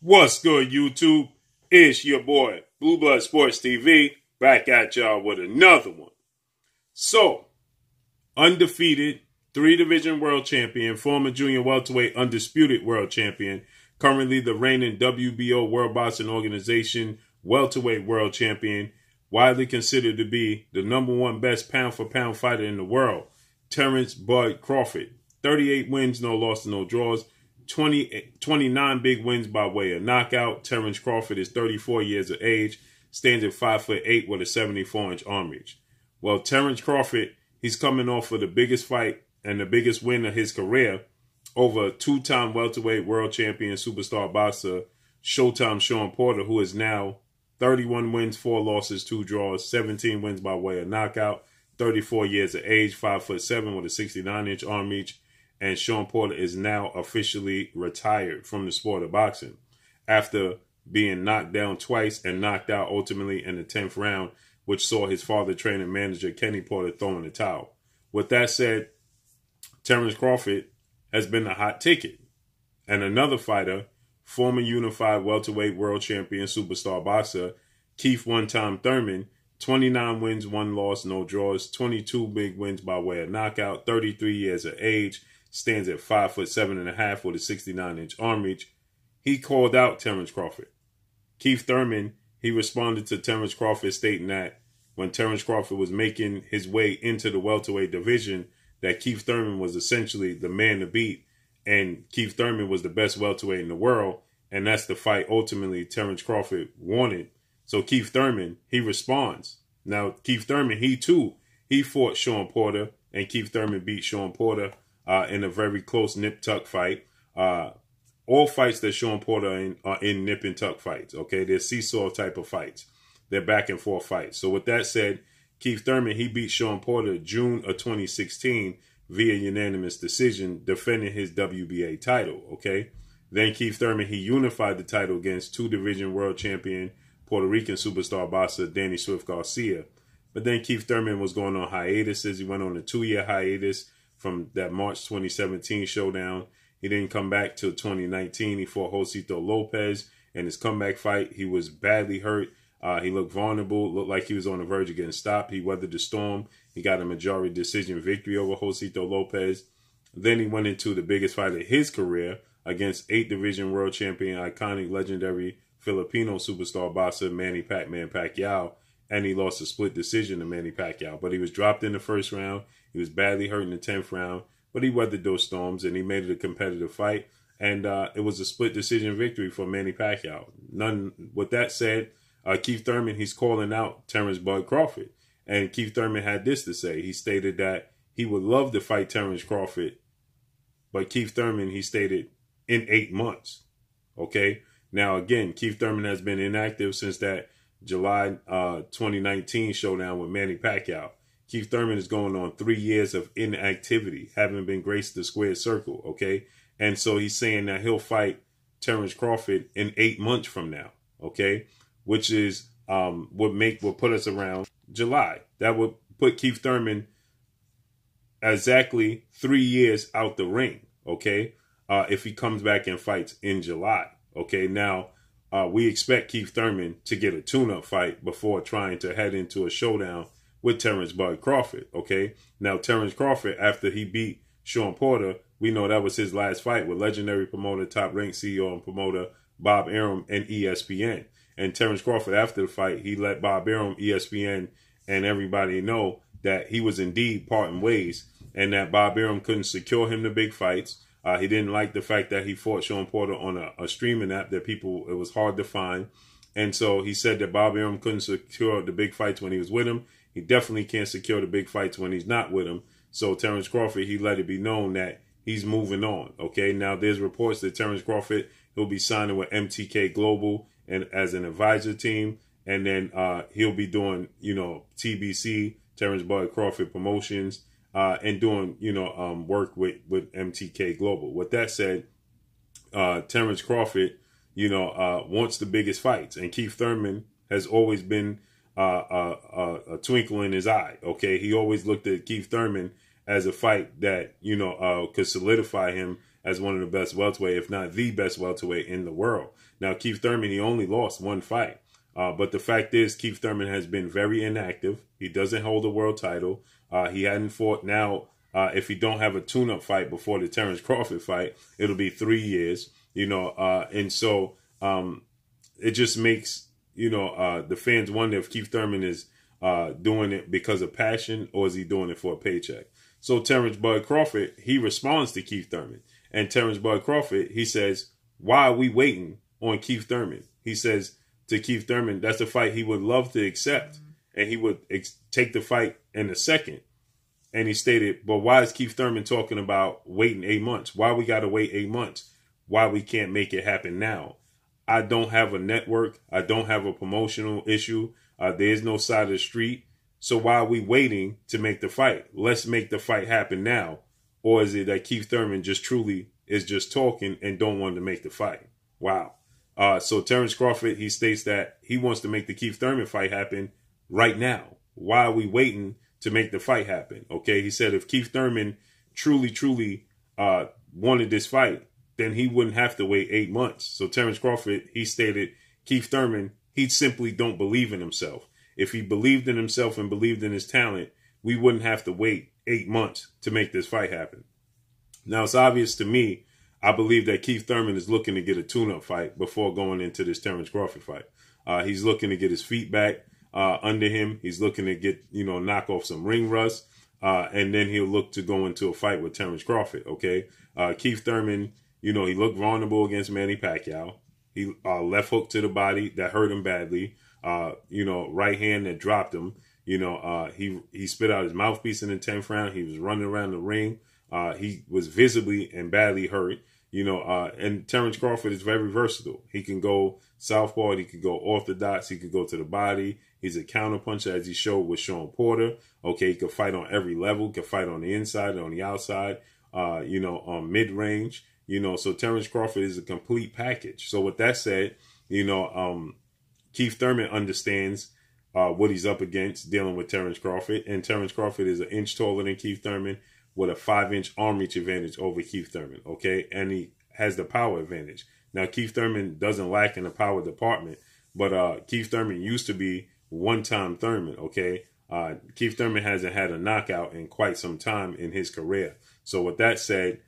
What's good, YouTube? It's your boy, Blue Blood Sports TV, back at y'all with another one. So, undefeated, 3-division world champion, former junior welterweight undisputed world champion, currently the reigning WBO World Boxing Organization welterweight world champion, widely considered to be the #1 best pound-for-pound fighter in the world, Terence "Bud" Crawford. 38 wins, no losses, no draws. 29 big wins by way of knockout. Terence Crawford is 34 years of age, stands at 5'8" with a 74-inch arm reach. Well, Terence Crawford, he's coming off of the biggest fight and the biggest win of his career over two-time welterweight world champion superstar boxer Showtime Shawn Porter, who is now 31 wins, 4 losses, 2 draws, 17 wins by way of knockout, 34 years of age, 5'7" with a 69-inch arm reach. And Shawn Porter is now officially retired from the sport of boxing after being knocked down twice and knocked out ultimately in the 10th round, which saw his father training manager Kenny Porter throw in the towel. With that said, Terence Crawford has been a hot ticket. And another fighter, former unified welterweight world champion superstar boxer Keith one-time Thurman, 29 wins, 1 loss, no draws, 22 big wins by way of knockout, 33 years of age, stands at 5'7.5" with a 69-inch arm reach. He called out Terence Crawford. Keith Thurman, he responded to Terence Crawford stating that when Terence Crawford was making his way into the welterweight division, that Keith Thurman was essentially the man to beat, and Keith Thurman was the best welterweight in the world, and that's the fight ultimately Terence Crawford wanted. So Keith Thurman, he responds. Now, Keith Thurman, he fought Shawn Porter, and Keith Thurman beat Shawn Porter in a very close nip-tuck fight. All fights that Shawn Porter are in nip and tuck fights, okay? They're seesaw type of fights. They're back and forth fights. So with that said, Keith Thurman, he beat Shawn Porter June of 2016 via unanimous decision, defending his WBA title, okay? Then Keith Thurman, he unified the title against 2-division world champion Puerto Rican superstar boxer Danny Swift Garcia. But then Keith Thurman was going on hiatuses. He went on a 2-year hiatus from that March 2017 showdown. He didn't come back till 2019. He fought Josito Lopez in his comeback fight. He was badly hurt. He looked vulnerable, looked like he was on the verge of getting stopped. He weathered the storm. He got a majority decision victory over Josito Lopez. Then he went into the biggest fight of his career against 8-division world champion, iconic, legendary Filipino superstar boxer Manny "Pac-Man" Pacquiao, and he lost a split decision to Manny Pacquiao. But he was dropped in the first round. He was badly hurt in the 10th round, but he weathered those storms and he made it a competitive fight. And it was a split decision victory for Manny Pacquiao. With that said, Keith Thurman, he's calling out Terence "Bud" Crawford. And Keith Thurman had this to say. He stated that he would love to fight Terence Crawford, but Keith Thurman, he stated, in 8 months. Okay? Now, again, Keith Thurman has been inactive since that July 2019 showdown with Manny Pacquiao. Keith Thurman is going on 3 years of inactivity, having been graced the squared circle, okay? And so he's saying that he'll fight Terence Crawford in 8 months from now, okay? Which is would put us around July. That would put Keith Thurman exactly 3 years out the ring, okay? If he comes back and fights in July, okay? Now, we expect Keith Thurman to get a tune-up fight before trying to head into a showdown with Terence "Bud" Crawford, okay? Now, Terence Crawford, after he beat Shawn Porter, we know that was his last fight with legendary promoter, top-ranked CEO and promoter Bob Arum and ESPN. And Terence Crawford, after the fight, he let Bob Arum, ESPN, and everybody know that he was indeed parting ways and that Bob Arum couldn't secure him the big fights. He didn't like the fact that he fought Shawn Porter on a streaming app that it was hard to find. And so he said that Bob Arum couldn't secure the big fights when he was with him. He definitely can't secure the big fights when he's not with him. So Terence Crawford, he let it be known that he's moving on. Okay, now there's reports that Terence Crawford, he'll be signing with MTK Global and as an advisor team. And then he'll be doing, TBC, Terence "Bud" Crawford Promotions, and doing, work with MTK Global. With that said, Terence Crawford, wants the biggest fights. And Keith Thurman has always been a twinkle in his eye. Okay, he always looked at Keith Thurman as a fight that could solidify him as one of the best welterweight, if not the best welterweight in the world. Now, Keith Thurman, he only lost one fight. But the fact is, Keith Thurman has been very inactive. He doesn't hold a world title. He hadn't fought. Now, if he don't have a tune-up fight before the Terence Crawford fight, it'll be 3 years, and so it just makes, the fans wonder if Keith Thurman is doing it because of passion or is he doing it for a paycheck. So Terence Bud Crawford, he responds to Keith Thurman. And Terence Bud Crawford, he says, why are we waiting on Keith Thurman? He says to Keith Thurman, that's a fight he would love to accept. And he would take the fight in a second. And he stated, but why is Keith Thurman talking about waiting 8 months? Why we got to wait 8 months? Why we can't make it happen now? I don't have a network. I don't have a promotional issue. There is no side of the street. So why are we waiting to make the fight? Let's make the fight happen now. Or is it that Keith Thurman just truly is just talking and don't want to make the fight? Wow. So Terence Crawford, he states that he wants to make the Keith Thurman fight happen right now. Why are we waiting to make the fight happen? Okay, he said if Keith Thurman truly wanted this fight, then he wouldn't have to wait 8 months. So Terence Crawford, he stated Keith Thurman, he simply don't believe in himself. If he believed in himself and believed in his talent, we wouldn't have to wait 8 months to make this fight happen. Now, it's obvious to me, I believe that Keith Thurman is looking to get a tune-up fight before going into this Terence Crawford fight. He's looking to get his feet back under him. He's looking to get, knock off some ring rust. And then he'll look to go into a fight with Terence Crawford, okay? Keith Thurman, he looked vulnerable against Manny Pacquiao. He left hook to the body that hurt him badly. Right hand that dropped him. He spit out his mouthpiece in the 10th round. He was running around the ring. He was visibly and badly hurt. And Terence Crawford is very versatile. He can go southpaw. He could go orthodox. He could go to the body. He's a counterpuncher, as he showed with Sean Porter. Okay, he could fight on every level. He could fight on the inside, on the outside, on mid-range. So Terence Crawford is a complete package. So with that said, Keith Thurman understands what he's up against dealing with Terence Crawford. And Terence Crawford is an inch taller than Keith Thurman with a 5-inch arm reach advantage over Keith Thurman, okay? And he has the power advantage. Now, Keith Thurman doesn't lack in the power department, but Keith Thurman used to be one-time Thurman, okay? Keith Thurman hasn't had a knockout in quite some time in his career. So with that said,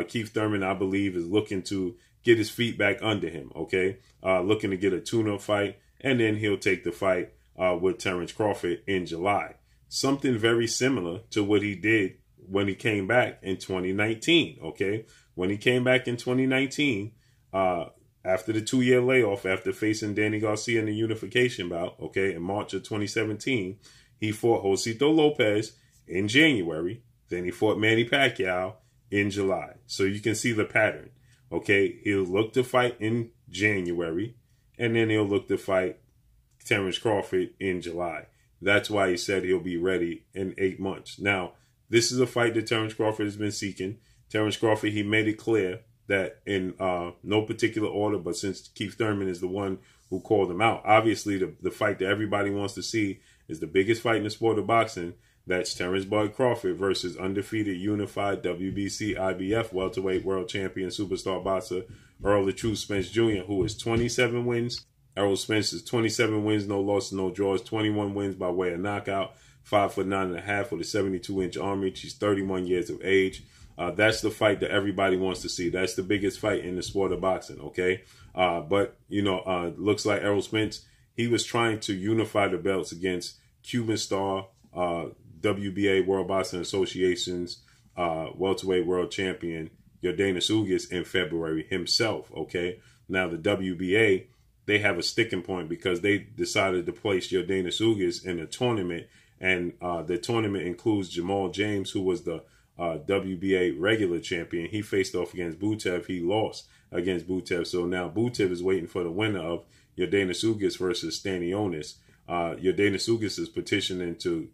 Keith Thurman, I believe, is looking to get his feet back under him, okay? Looking to get a tune-up fight, and then he'll take the fight with Terence Crawford in July. Something very similar to what he did when he came back in 2019, okay? When he came back in 2019, after the 2-year layoff, after facing Danny Garcia in the unification bout, okay, in March of 2017, he fought Josito Lopez in January. Then he fought Manny Pacquiao in July. So you can see the pattern, okay? He'll look to fight in January, and then he'll look to fight Terence Crawford in July. That's why he said he'll be ready in 8 months. Now, this is a fight that Terence Crawford has been seeking. Terence Crawford, he made it clear that in no particular order, but since Keith Thurman is the one who called him out, obviously the fight that everybody wants to see is the biggest fight in the sport of boxing. That's Terence Bud Crawford versus undefeated, unified WBC IBF welterweight world champion superstar boxer Earl the Truth Spence Jr., who is 27 wins. Errol Spence is 27 wins, no losses, no draws, 21 wins by way of knockout, 5'9.5" with a 72-inch arm reach. He's 31 years of age. That's the fight that everybody wants to see. That's the biggest fight in the sport of boxing, okay? But looks like Errol Spence, he was trying to unify the belts against Cuban star, WBA, World Boxing Association's welterweight world champion, Yordenis Ugas, in February himself, okay? Now, the WBA, they have a sticking point because they decided to place Yordenis Ugas in a tournament, and the tournament includes Jamal James, who was the WBA regular champion. He faced off against Butev. He lost against Butev. So now Butev is waiting for the winner of Yordenis Ugas versus Stanionis. Yordenis Ugas is petitioning to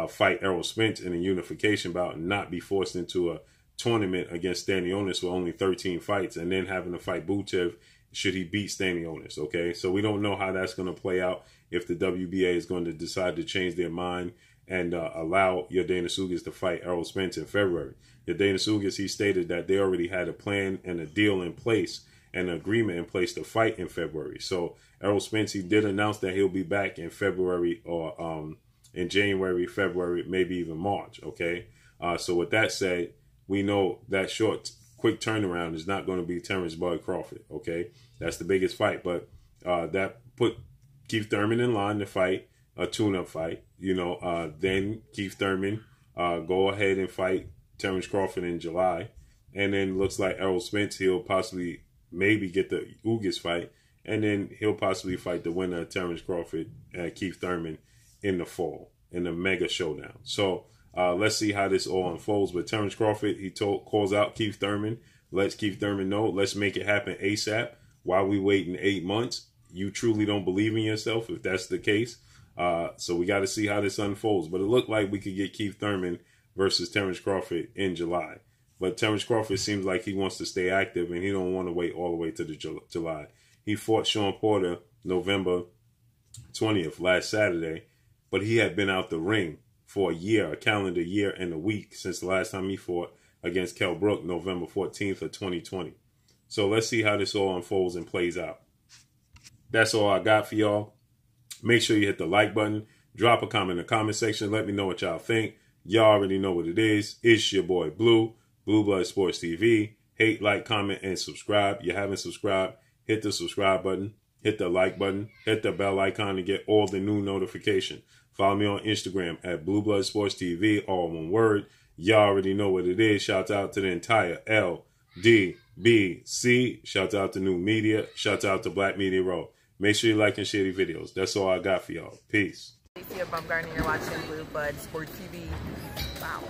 fight Errol Spence in a unification bout and not be forced into a tournament against Stanionis with only 13 fights and then having to fight Butev should he beat Stanionis, okay? So we don't know how that's going to play out, if the WBA is going to decide to change their mind and allow Yordenis Ugas to fight Errol Spence in February. Yordenis Ugas, he stated that they already had a plan and a deal in place and an agreement in place to fight in February. So Errol Spence, he did announce that he'll be back in February or in January, February, maybe even March. Okay. So with that said, we know that short, quick turnaround is not going to be Terence Bud Crawford. Okay. That's the biggest fight. But that put Keith Thurman in line to fight a tune-up fight. You know, then Keith Thurman go ahead and fight Terence Crawford in July. And then looks like Errol Spence, he'll possibly maybe get the Ugas fight, and then he'll possibly fight the winner of Terence Crawford and Keith Thurman in the fall, in the mega showdown. So let's see how this all unfolds. But Terence Crawford, he calls out Keith Thurman, lets Keith Thurman know, let's make it happen ASAP. While we waiting 8 months, you truly don't believe in yourself if that's the case. So we got to see how this unfolds. But it looked like we could get Keith Thurman versus Terence Crawford in July. But Terence Crawford seems like he wants to stay active, and he don't want to wait all the way to the July. He fought Sean Porter November 20th, last Saturday, but he had been out the ring for a year, a calendar year and a week since the last time he fought against Kell Brook, November 14th of 2020. So let's see how this all unfolds and plays out. That's all I got for y'all. Make sure you hit the like button. Drop a comment in the comment section. Let me know what y'all think. Y'all already know what it is. It's your boy Blue. Blue Blood Sports TV. Hate, like, comment, and subscribe. You haven't subscribed, hit the subscribe button, hit the like button, hit the bell icon to get all the new notifications. Follow me on Instagram at Blue Blood Sports TV, all one word. Y'all already know what it is. Shout out to the entire LDBC. Shout out to New Media. Shout out to Black Media Row. Make sure you like and share the videos. That's all I got for y'all. Peace. You're watching Blue Blood Sports TV. Wow.